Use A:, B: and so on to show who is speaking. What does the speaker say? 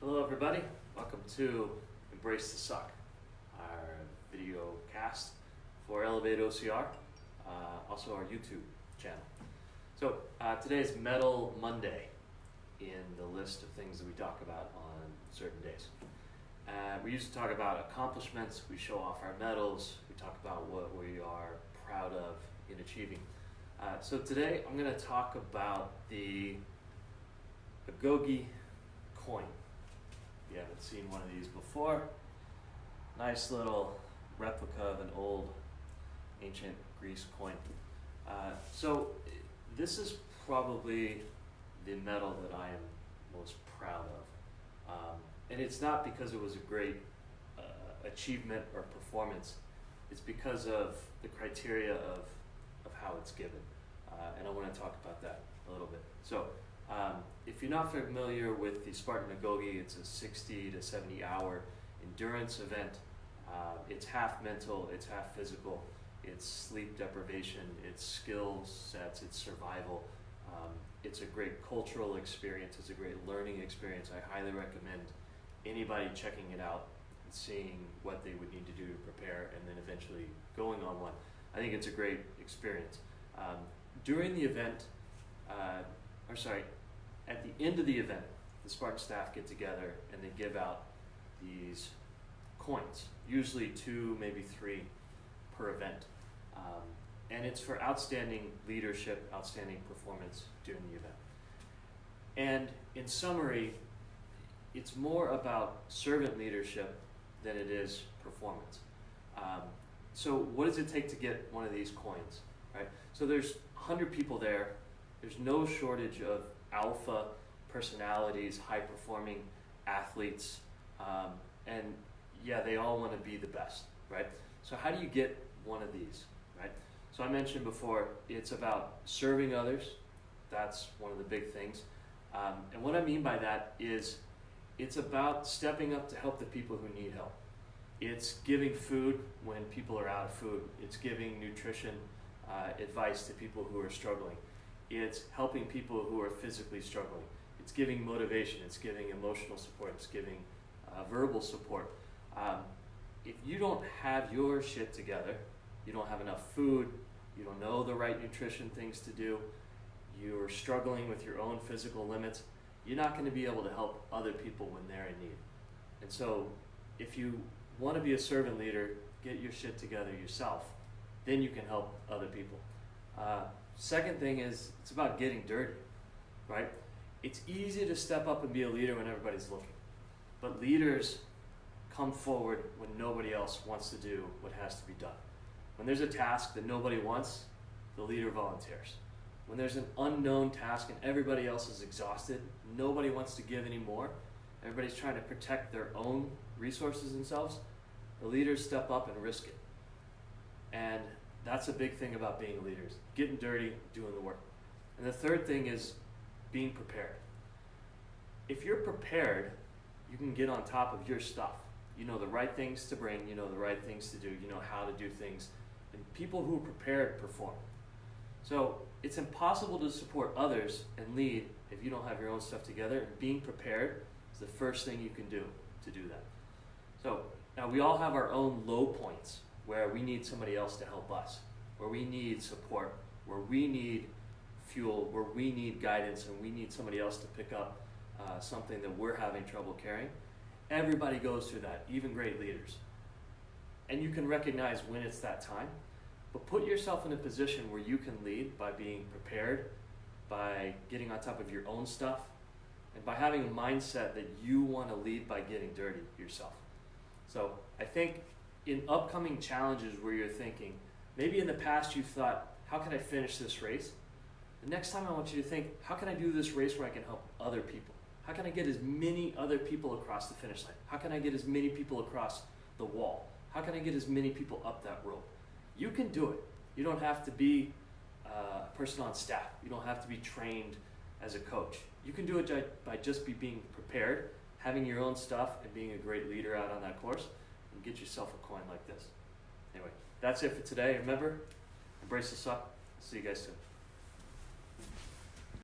A: Hello everybody, welcome to Embrace the Suck, our video cast for Elevate OCR, also our YouTube channel. So today is Metal Monday in the list of things that we talk about on certain days. We used to talk about accomplishments, we show off our medals, we talk about what we are proud of in achieving. So today I'm going to talk about the Agoge coin. If you haven't seen one of these before, nice little replica of an old ancient Greece coin. So this is probably the medal that I am most proud of. And it's not because it was a great achievement or performance, it's because of the criteria of how it's given. And I want to talk about that a little bit. So if you're not familiar with the Spartan Agoge, it's a 60 to 70 hour endurance event. It's half mental, it's half physical, it's sleep deprivation, it's skill sets, it's survival. It's a great cultural experience, it's a great learning experience. I highly recommend anybody checking it out and seeing what they would need to do to prepare and then eventually going on one. I think it's a great experience. During the event, at the end of the event, the Spartan staff get together and they give out these coins, usually 2, maybe 3 per event. And it's for outstanding leadership, outstanding performance during the event. And in summary, it's more about servant leadership than it is performance. So what does it take to get one of these coins, right? So there's 100 people there. There's no shortage of alpha personalities, high-performing athletes, and yeah, they all want to be the best, right? So how do you get one of these, right? So I mentioned before, it's about serving others. That's one of the big things. And what I mean by that is it's about stepping up to help the people who need help. It's giving food when people are out of food. It's giving nutrition advice to people who are struggling. It's helping people who are physically struggling. It's giving motivation. It's giving emotional support. It's giving verbal support. If you don't have your shit together, you don't have enough food, you don't know the right nutrition things to do, you're struggling with your own physical limits, you're not going to be able to help other people when they're in need. And so if you want to be a servant leader, get your shit together yourself. Then you can help other people. Second thing is it's about getting dirty, right? It's easy to step up and be a leader when everybody's looking. But leaders come forward when nobody else wants to do what has to be done. When there's a task that nobody wants, the leader volunteers. When there's an unknown task and everybody else is exhausted, nobody wants to give anymore, everybody's trying to protect their own resources themselves, the leaders step up and risk it. And that's a big thing about being leaders, getting dirty, doing the work. And the third thing is being prepared. If you're prepared, you can get on top of your stuff. You know the right things to bring, you know the right things to do, you know how to do things. And people who are prepared perform. So it's impossible to support others and lead if you don't have your own stuff together. And being prepared is the first thing you can do to do that. So now we all have our own low points where we need somebody else to help us, where we need support, where we need fuel, where we need guidance, and we need somebody else to pick up something that we're having trouble carrying. Everybody goes through that, even great leaders. And you can recognize when it's that time, but put yourself in a position where you can lead by being prepared, by getting on top of your own stuff, and by having a mindset that you want to lead by getting dirty yourself. So I think in upcoming challenges where you're thinking, maybe in the past you've thought, how can I finish this race? The next time I want you to think, how can I do this race where I can help other people? How can I get as many other people across the finish line? How can I get as many people across the wall? How can I get as many people up that rope? You can do it. You don't have to be a person on staff. You don't have to be trained as a coach. You can do it by just being prepared, having your own stuff, and being a great leader out on that course, and get yourself a coin like this. Anyway, that's it for today. Remember, embrace the suck. See you guys soon.